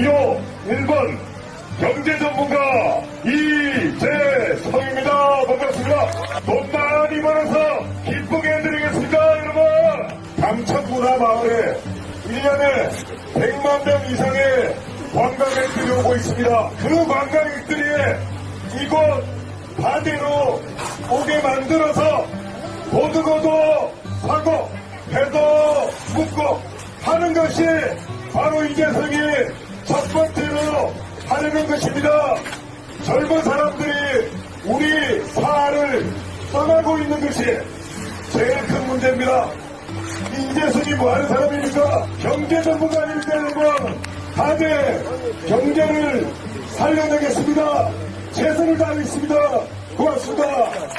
기호 1번 경제전문가 이재성입니다. 반갑습니다. 돈 많이 벌어서 기쁘게 해드리겠습니다. 여러분, 감천문화마을에 1년에 100만 명 이상의 관광객들이 오고 있습니다. 그 관광객들이 이곳 바다로 오게 만들어서 고등어도 사고 배도 묻고 하는 것이 바로 이재성이 첫 번째로 하려는 것입니다. 젊은 사람들이 우리 사활을 떠나고 있는 것이 제일 큰 문제입니다. 이재성이 뭐하는 사람입니까? 경제 전문가 아닙니까 여러분? 다들 경제를 살려내겠습니다. 최선을 다하겠습니다. 고맙습니다.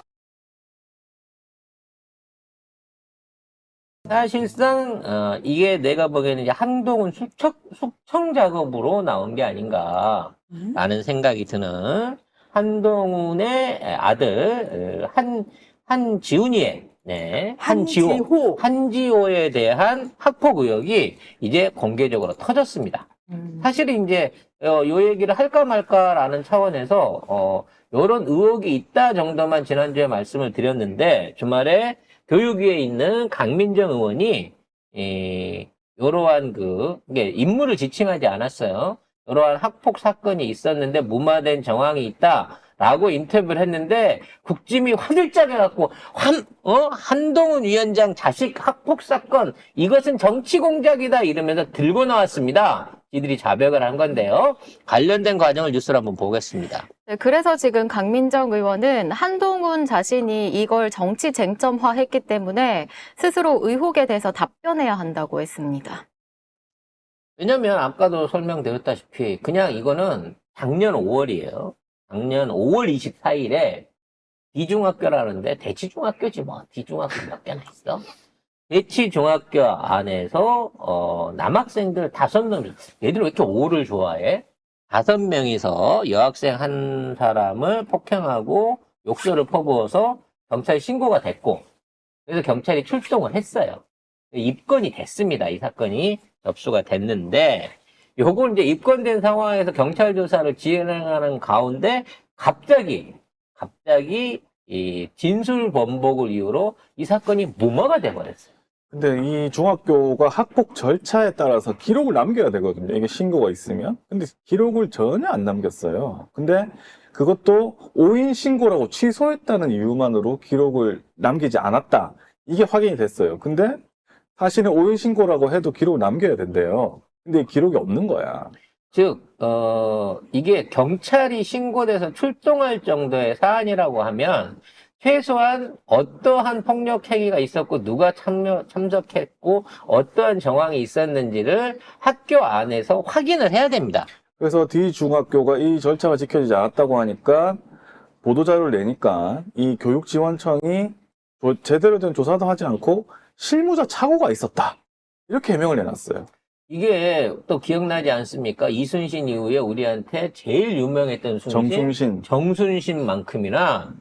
사실상 이게 내가 보기에는 이제 한동훈 숙청 작업으로 나온 게 아닌가라는 생각이 드는 한동훈의 아들 한지훈이의 한지호에 대한 학폭 의혹이 이제 공개적으로 터졌습니다. 사실은 이제 요 얘기를 할까 말까라는 차원에서 요런 의혹이 있다 정도만 지난주에 말씀을 드렸는데 주말에 교육위에 있는 강민정 의원이 요러한 이게 인물을 지칭하지 않았어요. 요러한 학폭 사건이 있었는데 무마된 정황이 있다라고 인터뷰를 했는데 국짐이 화들짝 해갖고 한동훈 위원장 자식 학폭 사건 이것은 정치 공작이다 이러면서 들고 나왔습니다. 이들이 자백을 한 건데요. 관련된 과정을 뉴스로 한번 보겠습니다. 네, 그래서 지금 강민정 의원은 한동훈 자신이 이걸 정치 쟁점화했기 때문에 스스로 의혹에 대해서 답변해야 한다고 했습니다. 왜냐면 아까도 설명드렸다시피 그냥 이거는 작년 5월이에요. 작년 5월 24일에 D중학교라는데 대치중학교지 뭐. D중학교 몇 개나 있어? 대치중학교 안에서 남학생들 5명, 얘들 왜 이렇게 오를 좋아해? 5명이서 여학생 한 사람을 폭행하고 욕설을 퍼부어서 경찰에 신고가 됐고 그래서 경찰이 출동을 했어요. 입건이 됐습니다. 이 사건이 접수가 됐는데 요걸 이제 입건된 상황에서 경찰 조사를 진행하는 가운데 갑자기 이 진술 번복을 이유로 이 사건이 무마가 돼버렸어요. 근데 이 중학교가 학폭 절차에 따라서 기록을 남겨야 되거든요. 이게 신고가 있으면. 근데 기록을 전혀 안 남겼어요. 근데 그것도 오인 신고라고 취소했다는 이유만으로 기록을 남기지 않았다. 이게 확인이 됐어요. 근데 사실은 오인 신고라고 해도 기록을 남겨야 된대요. 근데 기록이 없는 거야. 즉, 이게 경찰이 신고돼서 출동할 정도의 사안이라고 하면 최소한 어떠한 폭력 행위가 있었고 누가 참석했고 어떠한 정황이 있었는지를 학교 안에서 확인을 해야 됩니다. 그래서 D중학교가 이 절차가 지켜지지 않았다고 하니까 보도자료를 내니까 이 교육지원청이 제대로 된 조사도 하지 않고 실무자 착오가 있었다. 이렇게 해명을 내놨어요. 이게 또 기억나지 않습니까? 이순신 이후에 우리한테 제일 유명했던 정순신만큼이나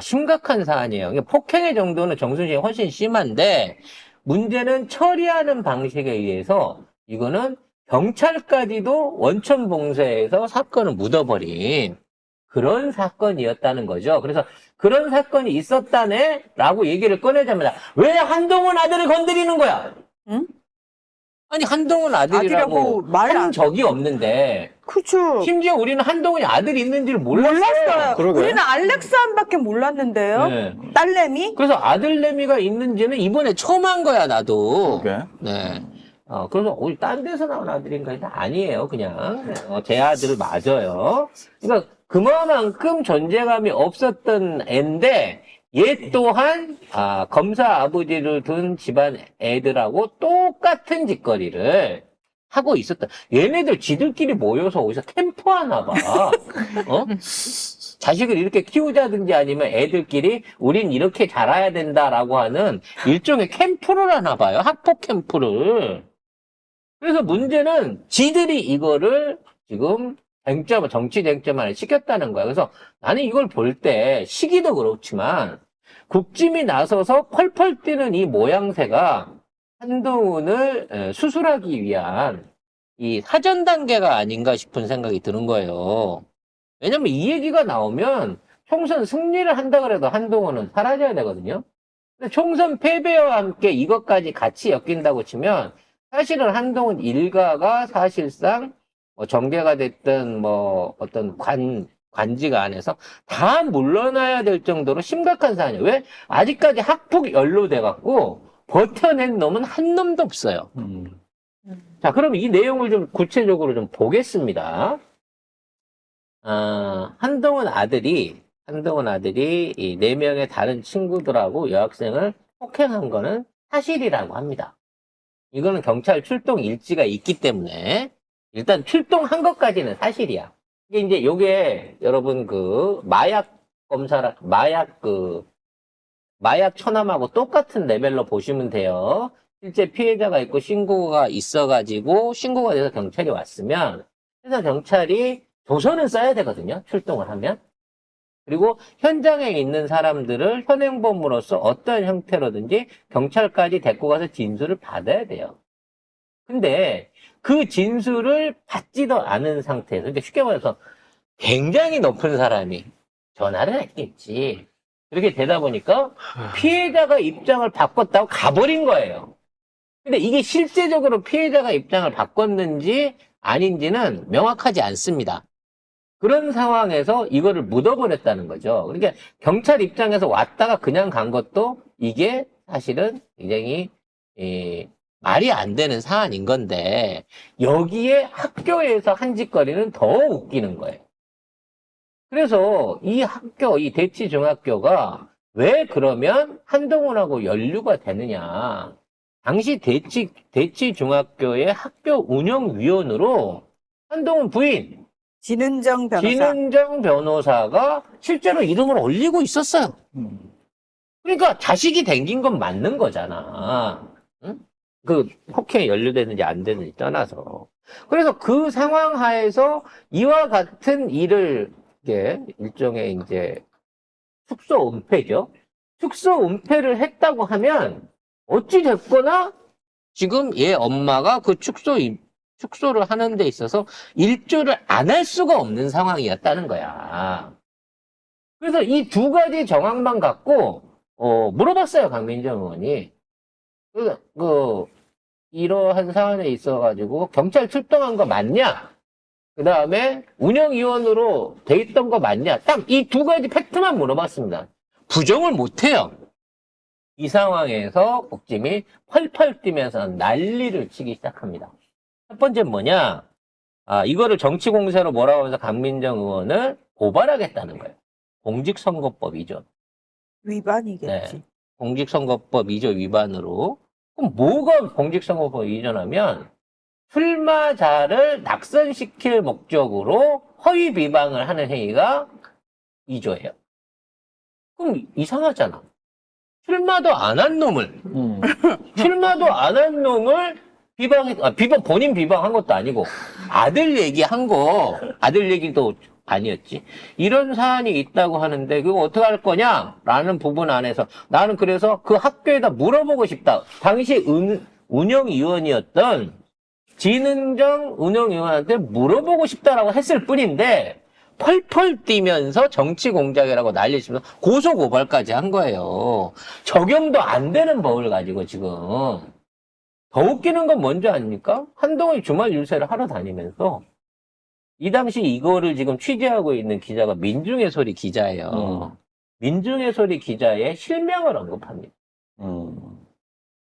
심각한 사안이에요. 폭행의 정도는 정순신이 훨씬 심한데 문제는 처리하는 방식에 의해서 이거는 경찰까지도 원천 봉쇄해서 사건을 묻어버린 그런 사건이었다는 거죠. 그래서 그런 사건이 있었다네? 라고 얘기를 꺼내자마자 왜 한동훈 아들을 건드리는 거야? 응? 아니 한동훈 아들이라고 한 적이 없는데 그쵸. 심지어 우리는 한동훈이 아들이 있는지를 몰랐어요. 그러게. 우리는 알렉산밖에 몰랐는데요. 네. 딸내미? 그래서 아들내미가 있는지는 이번에 처음 한 거야 나도. 그러게. 네. 그래서 우리 딴 데서 나온 아들인가 아니에요. 그냥 제 아들 맞아요. 그러니까 그만큼 존재감이 없었던 애인데 얘 또한 검사 아버지를 둔 집안 애들하고 똑같은 짓거리를 하고 있었다. 얘네들 지들끼리 모여서 어디서 캠프하나 봐. 자식을 이렇게 키우자든지 아니면 애들끼리 우린 이렇게 자라야 된다라고 하는 일종의 캠프를 하나 봐요. 학폭 캠프를. 그래서 문제는 지들이 이거를 지금 정치 쟁점화를 시켰다는 거야. 그래서 나는 이걸 볼 때 시기도 그렇지만 국짐이 나서서 펄펄 뛰는 이 모양새가 한동훈을 수술하기 위한 이 사전 단계가 아닌가 싶은 생각이 드는 거예요. 왜냐면 이 얘기가 나오면 총선 승리를 한다 그래도 한동훈은 사라져야 되거든요. 근데 총선 패배와 함께 이것까지 같이 엮인다고 치면 사실은 한동훈 일가가 사실상 뭐 정계가 됐든 뭐 어떤 관직 안에서 다 물러나야 될 정도로 심각한 사안이에요. 왜? 아직까지 학폭 연루돼 갖고 버텨낸 놈은 한 놈도 없어요. 자, 그럼 이 내용을 좀 구체적으로 좀 보겠습니다. 한동훈 아들이 이 4명의 다른 친구들하고 여학생을 폭행한 거는 사실이라고 합니다. 이거는 경찰 출동 일지가 있기 때문에 일단 출동한 것까지는 사실이야. 이게 이제 요게 여러분 그 마약 천함하고 똑같은 레벨로 보시면 돼요. 실제 피해자가 있고 신고가 있어가지고 신고가 돼서 경찰이 왔으면 그래서 경찰이 조서는 써야 되거든요. 출동을 하면. 그리고 현장에 있는 사람들을 현행범으로서 어떤 형태로든지 경찰까지 데리고 가서 진술을 받아야 돼요. 근데 그 진술을 받지도 않은 상태에서, 그러니까 쉽게 말해서 굉장히 높은 사람이 전화를 했겠지. 그렇게 되다 보니까 피해자가 입장을 바꿨다고 가버린 거예요. 근데 이게 실제적으로 피해자가 입장을 바꿨는지 아닌지는 명확하지 않습니다. 그런 상황에서 이거를 묻어버렸다는 거죠. 그러니까 경찰 입장에서 왔다가 그냥 간 것도 이게 사실은 굉장히 말이 안 되는 사안인 건데 여기에 학교에서 한 짓거리는 더 웃기는 거예요. 그래서 이 학교, 이 대치중학교가 왜 그러면 한동훈하고 연루가 되느냐. 당시 대치중학교의 학교 운영위원으로 한동훈 부인 진은정 변호사. 진은정 변호사가 실제로 이름을 올리고 있었어요. 그러니까 자식이 댕긴 건 맞는 거잖아. 응? 그 폭행에 연루되는지 안 되는지 떠나서. 그래서 그 상황 하에서 이와 같은 일을 이게 일종의 이제 축소 은폐죠. 축소 은폐를 했다고 하면 어찌 됐거나 지금 얘 엄마가 그 축소를 하는 데 있어서 일조를 안 할 수가 없는 상황이었다는 거야. 그래서 이 두 가지 정황만 갖고 물어봤어요, 강민정 의원이. 이러한 사안에 있어가지고 경찰 출동한 거 맞냐? 그 다음에 운영위원으로 돼 있던 거 맞냐? 딱 이 두 가지 팩트만 물어봤습니다. 부정을 못해요. 이 상황에서 국짐이 펄펄 뛰면서 난리를 치기 시작합니다. 첫 번째는 뭐냐? 이거를 정치공세로 몰아오면서 강민정 의원을 고발하겠다는 거예요. 공직선거법 위반. 위반이겠지. 네. 공직선거법 2조 위반으로. 그럼 뭐가 공직선거법 위반하면 출마자를 낙선시킬 목적으로 허위 비방을 하는 행위가 2조예요. 그럼 이상하잖아. 출마도 안 한 놈을 본인 비방한 것도 아니고 아들 얘기도 아니었지. 이런 사안이 있다고 하는데 그거 어떻게 할 거냐라는 부분 안에서 나는 그래서 그 학교에다 물어보고 싶다. 당시 운영위원이었던 진은정 운영위원한테 물어보고 싶다라고 했을 뿐인데 펄펄 뛰면서 정치 공작이라고 난리치면서 고소고발까지 한 거예요. 적용도 안 되는 법을 가지고 지금. 더 웃기는 건 뭔지 아닙니까? 한동훈이 주말 유세를 하러 다니면서 이 당시 이거를 지금 취재하고 있는 기자가 민중의 소리 기자예요. 민중의 소리 기자의 실명을 언급합니다.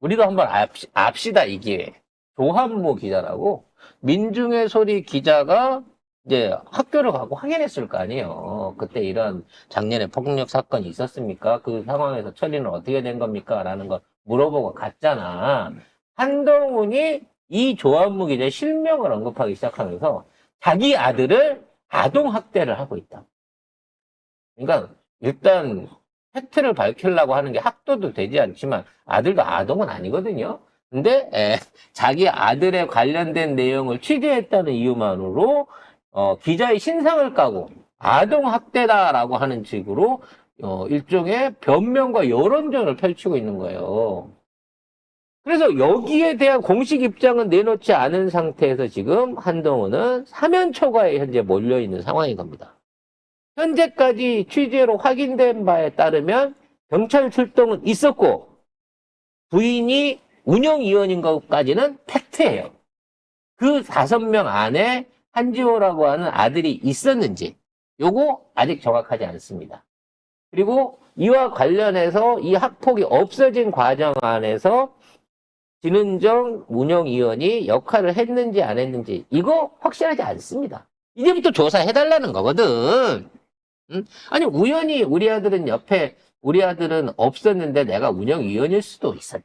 우리도 한번 압시다, 이 기회에. 조한모 기자라고 민중의 소리 기자가 이제 학교를 가고 확인했을 거 아니에요. 그때 이런 작년에 폭력 사건이 있었습니까? 그 상황에서 처리는 어떻게 된 겁니까? 라는 걸 물어보고 갔잖아. 한동훈이 이 조한모 기자의 실명을 언급하기 시작하면서 자기 아들을 아동학대를 하고 있다. 그러니까 일단 팩트를 밝히려고 하는 게 학도도 되지 않지만 아들도 아동은 아니거든요. 근데 자기 아들에 관련된 내용을 취재했다는 이유만으로 기자의 신상을 까고 아동학대다라고 하는 식으로 일종의 변명과 여론전을 펼치고 있는 거예요. 그래서 여기에 대한 공식 입장은 내놓지 않은 상태에서 지금 한동훈은 사면 초과에 현재 몰려있는 상황인 겁니다. 현재까지 취재로 확인된 바에 따르면 경찰 출동은 있었고 부인이 운영위원인 것까지는 팩트예요. 그 5명 안에 한지호라고 하는 아들이 있었는지 요거 아직 정확하지 않습니다. 그리고 이와 관련해서 이 학폭이 없어진 과정 안에서 진은정 운영위원이 역할을 했는지 안 했는지 이거 확실하지 않습니다. 이제부터 조사해달라는 거거든. 응? 아니 우연히 우리 아들은 없었는데 내가 운영위원일 수도 있을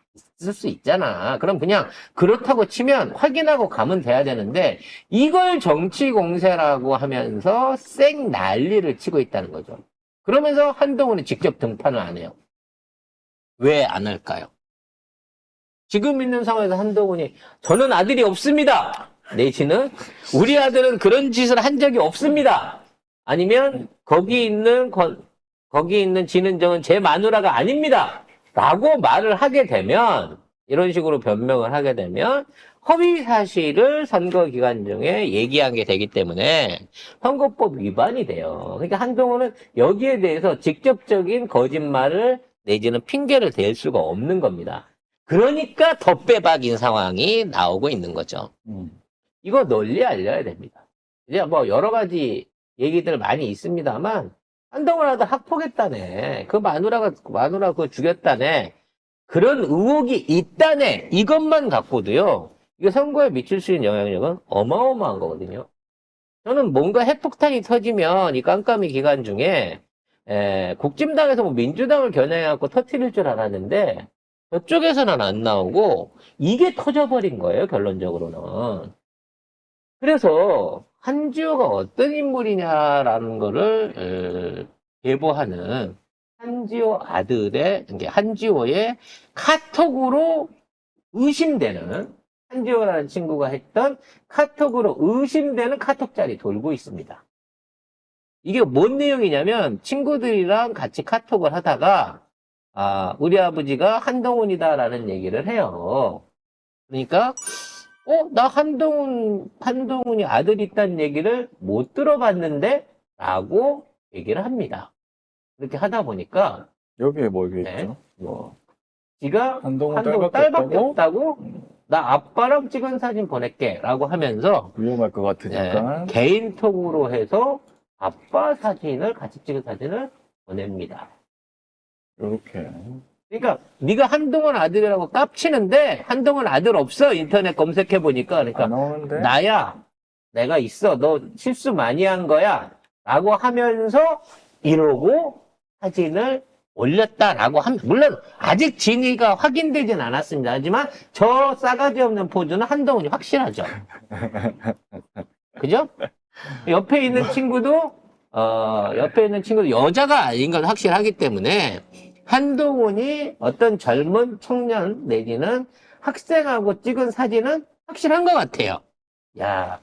수 있잖아. 그럼 그냥 그렇다고 치면 확인하고 가면 돼야 되는데 이걸 정치 공세라고 하면서 쌩 난리를 치고 있다는 거죠. 그러면서 한동훈이 직접 등판을 안 해요. 왜 안 할까요? 지금 있는 상황에서 한동훈이 저는 아들이 없습니다. 내지는 우리 아들은 그런 짓을 한 적이 없습니다. 아니면 거기 있는 진은정은 제 마누라가 아닙니다. 라고 말을 하게 되면 이런 식으로 변명을 하게 되면 허위 사실을 선거 기간 중에 얘기하게 되기 때문에 선거법 위반이 돼요. 그러니까 한동훈은 여기에 대해서 직접적인 거짓말을 내지는 핑계를 댈 수가 없는 겁니다. 그러니까 더 빼박인 상황이 나오고 있는 거죠. 이거 널리 알려야 됩니다. 이제 뭐 여러 가지 얘기들 많이 있습니다만 한동훈 아들 학폭했다네. 그 마누라 그거 죽였다네. 그런 의혹이 있다네. 이것만 갖고도요. 이게 선거에 미칠 수 있는 영향력은 어마어마한 거거든요. 저는 뭔가 핵폭탄이 터지면 이 깜깜이 기간 중에 국진당에서 뭐 민주당을 겨냥해갖고 터뜨릴 줄 알았는데 저쪽에서는 안 나오고 이게 터져버린 거예요. 결론적으로는. 그래서 한지호가 어떤 인물이냐라는 거를 제보하는 한지호 아들의, 한지호의 카톡으로 의심되는, 한지호라는 친구가 했던 카톡으로 의심되는 카톡짤이 돌고 있습니다. 이게 뭔 내용이냐면 친구들이랑 같이 카톡을 하다가 우리 아버지가 한동훈이다라는 얘기를 해요. 그러니까 나 한동훈이 아들이 있다는 얘기를 못 들어봤는데? 라고 얘기를 합니다. 그렇게 하다 보니까 여기에 뭐 이게 네. 있죠? 뭐 지가 한동훈 딸밖에 없다고? 나 아빠랑 찍은 사진 보낼게 라고 하면서 위험할 것 같으니까. 개인톡으로 해서 아빠 사진을 같이 찍은 사진을 보냅니다. 이렇게. 그러니까 네가 한동훈 아들이라고 깝치는데 한동훈 아들 없어. 인터넷 검색해 보니까. 그러니까 안 나오는데? 나야. 내가 있어. 너 실수 많이 한 거야. 라고 하면서 이러고 사진을 올렸다라고 하면 물론 아직 진위가 확인되진 않았습니다. 하지만 저 싸가지 없는 포즈는 한동훈이 확실하죠. 그죠? 옆에 있는 친구도 여자가 아닌 건 확실하기 때문에 한동훈이 어떤 젊은 청년 내지는 학생하고 찍은 사진은 확실한 것 같아요. 야,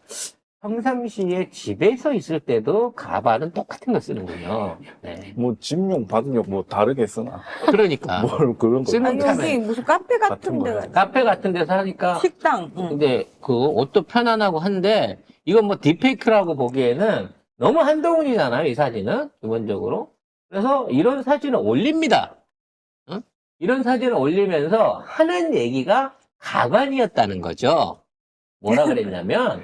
평상시에 집에서 있을 때도 가발은 똑같은 거 쓰는군요. 네. 뭐 집용, 받용 뭐 다르게 쓰나? 그러니까 뭘 그런 거. 쓰는 아니, 참에 여기 무슨 카페 같은 같은 데가 거야. 카페 같은 데서 하니까 식당. 응. 근데 그 옷도 편안하고 한데 이건 뭐 딥페이크라고 보기에는 너무 한동훈이잖아요. 이 사진은 기본적으로. 그래서 이런 사진을 올립니다. 응? 이런 사진을 올리면서 하는 얘기가 가관이었다는 거죠. 뭐라 그랬냐면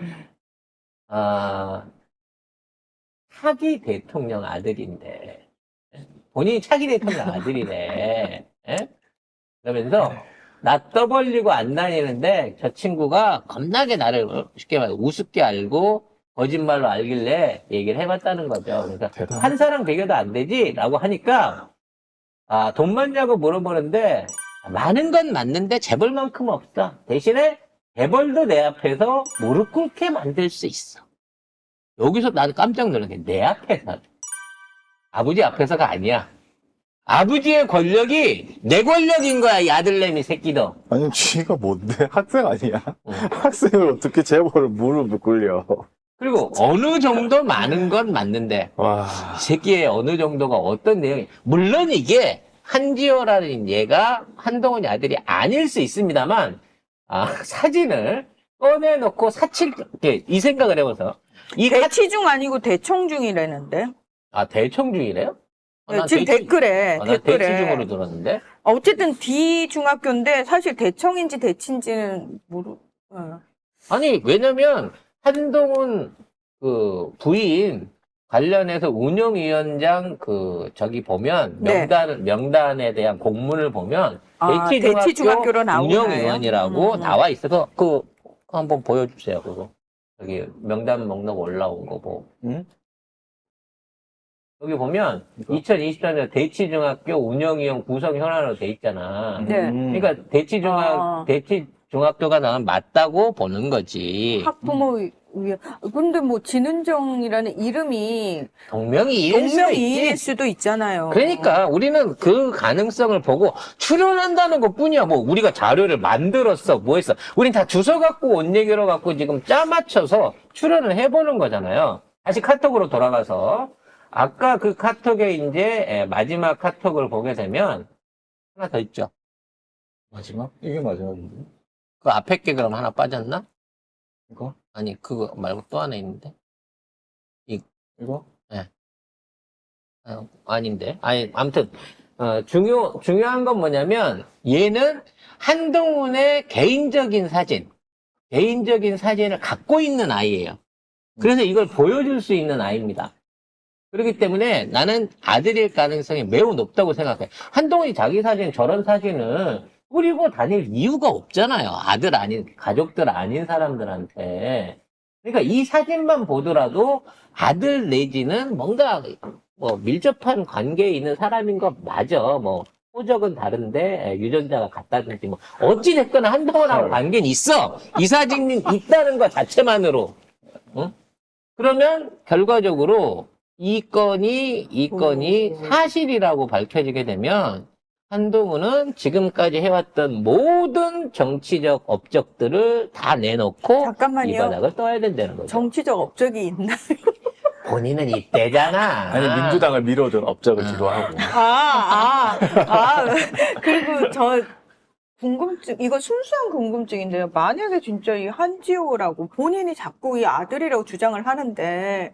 차기 대통령 아들인데 본인이 차기 대통령 아들이래. 예? 그러면서 나 떠벌리고 안 다니는데 저 친구가 겁나게 나를 쉽게 말해 우습게 알고 거짓말로 알길래 얘기를 해봤다는 거죠. 그러니까 대단하다. 한 사람 배겨도 안 되지? 라고 하니까 돈 많냐고 물어보는데 많은 건 맞는데 재벌만큼 없다. 대신에 재벌도 내 앞에서 무릎 꿇게 만들 수 있어. 여기서 나는 깜짝 놀란 게 내 앞에서. 아버지 앞에서가 아니야. 아버지의 권력이 내 권력인 거야, 이 아들내미 새끼도. 아니, 쥐가 뭔데? 학생 아니야? 응. 학생을 어떻게 재벌을 무릎을 꿇려. 그리고 어느 정도 많은 건 맞는데, 와. 이 새끼의 어느 정도가 어떤 내용이, 물론 이게 한지호라는 얘가 한동훈이 아들이 아닐 수 있습니다만, 사진을 꺼내놓고 이 생각을 해보세요. 대치중 아니고 대청중이라는데. 대청중이래요? 난 지금 댓글에 난 대치중으로 들었는데. 어쨌든 D 중학교인데 사실 대청인지 대치인지는 아니, 왜냐면, 한동훈 부인 관련해서 운영위원장 보면, 네. 명단에 대한 공문을 보면, 대치중학교로 나오나요? 운영위원이라고 나와 있어서, 한번 보여주세요, 그거. 여기 명단 목록 올라온 거 뭐. 응? 여기 보면, 이거? 2024년 대치중학교 운영위원 구성 현황으로 돼 있잖아. 네. 그러니까 대치중학교가 나면 맞다고 보는 거지. 학부모 위원. 근데 뭐 진은정이라는 이름이 동명이인일 수도 동명이인일 있지. 수도 있잖아요. 그러니까 우리는 그 가능성을 보고 출연한다는 것 뿐이야. 뭐 우리가 자료를 만들었어, 뭐 했어. 우린 다 주워 갖고 온 얘기로 갖고 지금 짜 맞춰서 출연을 해보는 거잖아요. 다시 카톡으로 돌아가서 아까 그 카톡에 이제 마지막 카톡을 보게 되면 하나 더 있죠. 마지막? 이게 마지막인데? 그 앞에 게 그럼 하나 빠졌나? 이거? 아니 그거 말고 또 하나 있는데. 이거? 아닌데. 아니, 아무튼, 중요한 건 뭐냐면, 얘는 한동훈의 개인적인 사진을 갖고 있는 아이예요. 그래서 이걸 보여줄 수 있는 아이입니다. 그렇기 때문에 나는 아들일 가능성이 매우 높다고 생각해. 한동훈이 자기 사진, 저런 사진을 뿌리고 다닐 이유가 없잖아요. 아들 아닌, 가족들 아닌 사람들한테. 그러니까 이 사진만 보더라도 아들 내지는 뭔가 밀접한 관계에 있는 사람인 거 맞아. 호적은 다른데 유전자가 같다든지 어찌됐거나 한동훈하고 관계는 있어. 이 사진이 있다는 것 자체만으로. 응? 그러면 결과적으로 이 건이 사실이라고 밝혀지게 되면 한동훈은 지금까지 해왔던 모든 정치적 업적들을 다 내놓고 잠깐만요. 이 바닥을 떠야 된다는 거죠. 정치적 업적이 있나요? 본인은 이때잖아. 아니, 민주당을 밀어준 업적을 지도하고. 그리고 저 궁금증, 이거 순수한 궁금증인데요. 만약에 진짜 이 한지호라고 본인이 자꾸 이 아들이라고 주장을 하는데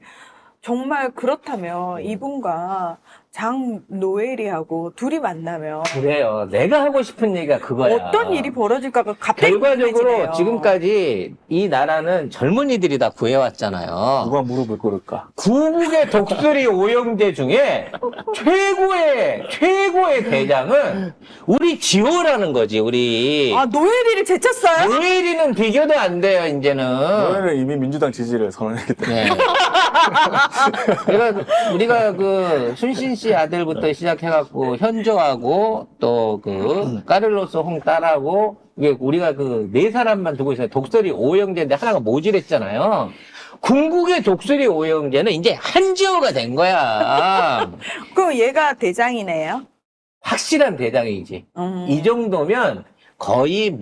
정말 그렇다면 이분과 장노엘이하고 둘이 만나면 그래요. 내가 하고 싶은 얘기가 그거야. 어떤 일이 벌어질까가 갑자기 결과적으로 궁금해지네요. 지금까지 이 나라는 젊은이들이 다 구해왔잖아요. 누가 무릎을 꿇을까? 구국의 독수리 오영재 중에 최고의 대장은 우리 지호라는 거지, 우리. 노엘이를 제쳤어요? 노엘이는 비교도 안 돼요, 이제는. 노엘은 이미 민주당 지지를 선언했기 때문에. 네. 우리가 순신 씨 아들부터 시작해갖고 현조하고 또 까를로스 홍 딸하고 이게 우리가 네 사람만 두고 있어요. 독수리 오영재인데 하나가 모질했잖아요. 궁극의 독수리 오영재는 이제 한지호가 된 거야. 그럼 얘가 대장이네요. 확실한 대장이지. 이 정도면 거의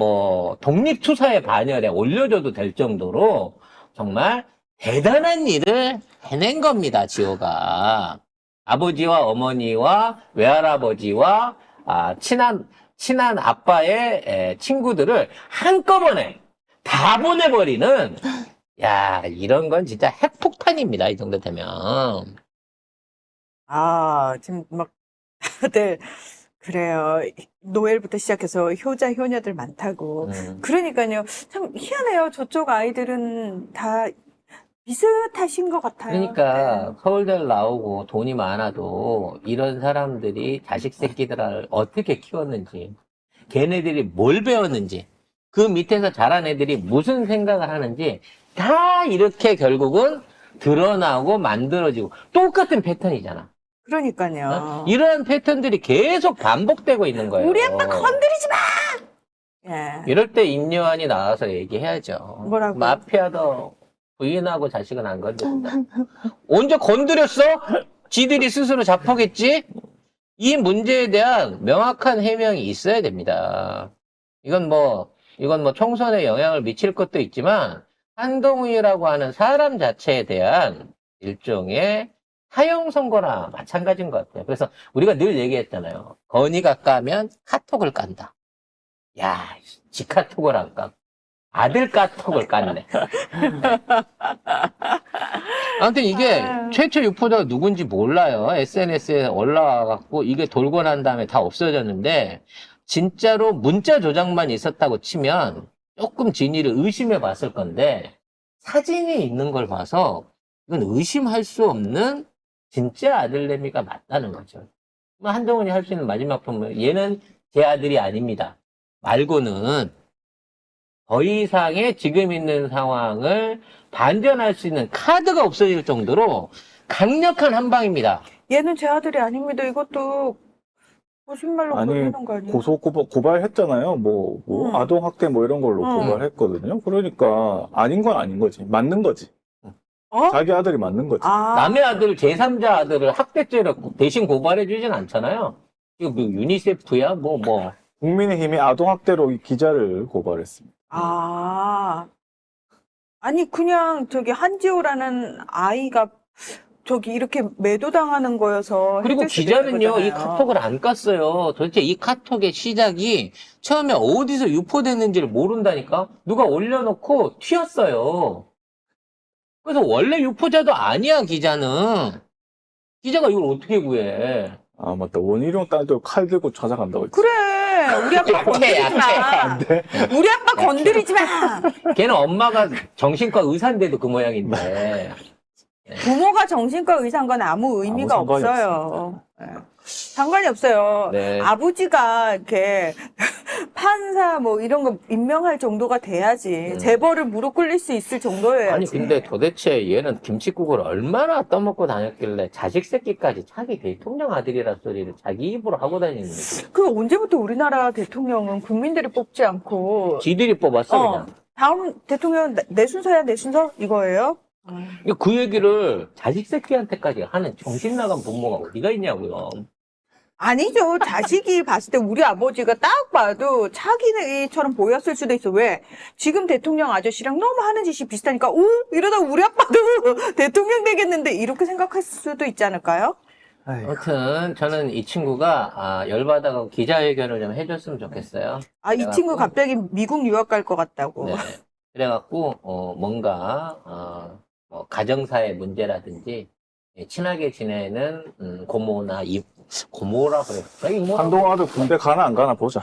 독립투사의 반열에 올려줘도 될 정도로 정말 대단한 일을 해낸 겁니다, 지호가. 아버지와 어머니와 외할아버지와 친한 아빠의 친구들을 한꺼번에 다 보내버리는, 이런 건 진짜 핵폭탄입니다, 이 정도 되면. 지금 막 다들 그래요. 노엘부터 시작해서 효자, 효녀들 많다고. 그러니까요. 참 희한해요. 저쪽 아이들은 다 비슷하신 것 같아요. 그러니까 서울대를 나오고 돈이 많아도 이런 사람들이 자식 새끼들을 어떻게 키웠는지, 걔네들이 뭘 배웠는지, 그 밑에서 자란 애들이 무슨 생각을 하는지 다 이렇게 결국은 드러나고 만들어지고 똑같은 패턴이잖아. 그러니까요. 이러한 패턴들이 계속 반복되고 있는 거예요. 우리 아빠 건드리지 마! 예. 이럴 때 임요한이 나와서 얘기해야죠. 뭐라고요? 마피아도 부인하고 자식은 안 건드린다. 언제 건드렸어? 지들이 스스로 자포겠지? 이 문제에 대한 명확한 해명이 있어야 됩니다. 이건 총선에 영향을 미칠 것도 있지만 한동훈이라고 하는 사람 자체에 대한 일종의 사형 선고나 마찬가지인 것 같아요. 그래서 우리가 늘 얘기했잖아요. 건의가 까면 카톡을 깐다. 야, 지 카톡을 안 까고 아들 카톡을 깠네. 아무튼 이게 최초 유포자가 누군지 몰라요. SNS에 올라와갖고 이게 돌고 난 다음에 다 없어졌는데 진짜로 문자 조작만 있었다고 치면 조금 진위를 의심해 봤을 건데 사진이 있는 걸 봐서 이건 의심할 수 없는 진짜 아들내미가 맞다는 거죠. 한동훈이 할 수 있는 마지막 표현, 얘는 제 아들이 아닙니다. 말고는 더 이상의 지금 있는 상황을 반전할 수 있는 카드가 없어질 정도로 강력한 한방입니다. 얘는 제 아들이 아닙니다. 이것도 거짓말로 아니, 그러는 거 아니에요? 고발했잖아요. 아동학대 뭐 이런 걸로 고발했거든요. 그러니까 아닌 건 아닌 거지. 맞는 거지. 어? 자기 아들이 맞는 거지. 아, 남의 아들, 제3자 아들을 학대죄로 대신 고발해 주진 않잖아요. 이거 뭐 유니세프야? 국민의힘이 아동학대로 이 기자를 고발했습니다. 아니, 그냥 저기 한지호라는 아이가 저기 이렇게 매도당하는 거여서. 그리고 했을 수도 기자는요, 있는 이 거잖아요. 카톡을 안 깠어요. 도대체 이 카톡의 시작이 처음에 어디서 유포됐는지를 모른다니까? 누가 올려놓고 튀었어요. 그래서 원래 유포자도 아니야, 기자는. 기자가 이걸 어떻게 구해? 아, 맞다. 원희룡 딸도 칼 들고 찾아간다고 했지. 그래. 우리 아빠 건드리지 마. 네. 우리 아빠 건드리지 마. 걔는 엄마가 정신과 의사인데도 그 모양인데. 부모가 정신과 의사인 건 아무 의미가 아무 상관이 없어요. 네. 상관이 없어요. 네. 아버지가 이렇게 판사 뭐 이런 거 임명할 정도가 돼야지. 재벌을 무릎 꿇릴 수 있을 정도여야지. 아니, 근데 도대체 얘는 김칫국을 얼마나 떠먹고 다녔길래 자식 새끼까지 자기 대통령 아들이라 소리를 자기 입으로 하고 다니는 거지. 그 언제부터 우리나라 대통령은 국민들이 뽑지 않고 지들이 뽑았어, 그냥. 다음 대통령 내 순서야 내 순서 이거예요? 그 얘기를 자식 새끼한테까지 하는 정신 나간 부모가 어디가 있냐고요. 아니죠. 자식이 봤을 때 우리 아버지가 딱 봐도 자기네처럼 보였을 수도 있어. 왜? 지금 대통령 아저씨랑 너무 하는 짓이 비슷하니까 오? 이러다 우리 아빠도 대통령 되겠는데 이렇게 생각할 수도 있지 않을까요? 아무튼 저는 이 친구가 열받아가고 기자회견을 좀 해줬으면 좋겠어요. 아, 이 친구 갑자기 미국 유학 갈 것 같다고. 네. 그래갖고 뭔가 뭐 가정사의 문제라든지 친하게 지내는 고모나 고모라 그랬어. 이모라 한동훈 아들 군대 가나 안 가나 보자.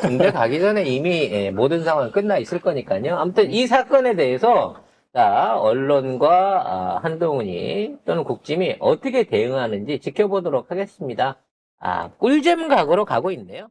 군대 가기 전에 이미 모든 상황 끝나 있을 거니까요. 아무튼 이 사건에 대해서 자, 언론과 한동훈이 또는 국짐이 어떻게 대응하는지 지켜보도록 하겠습니다. 꿀잼 각으로 가고 있네요.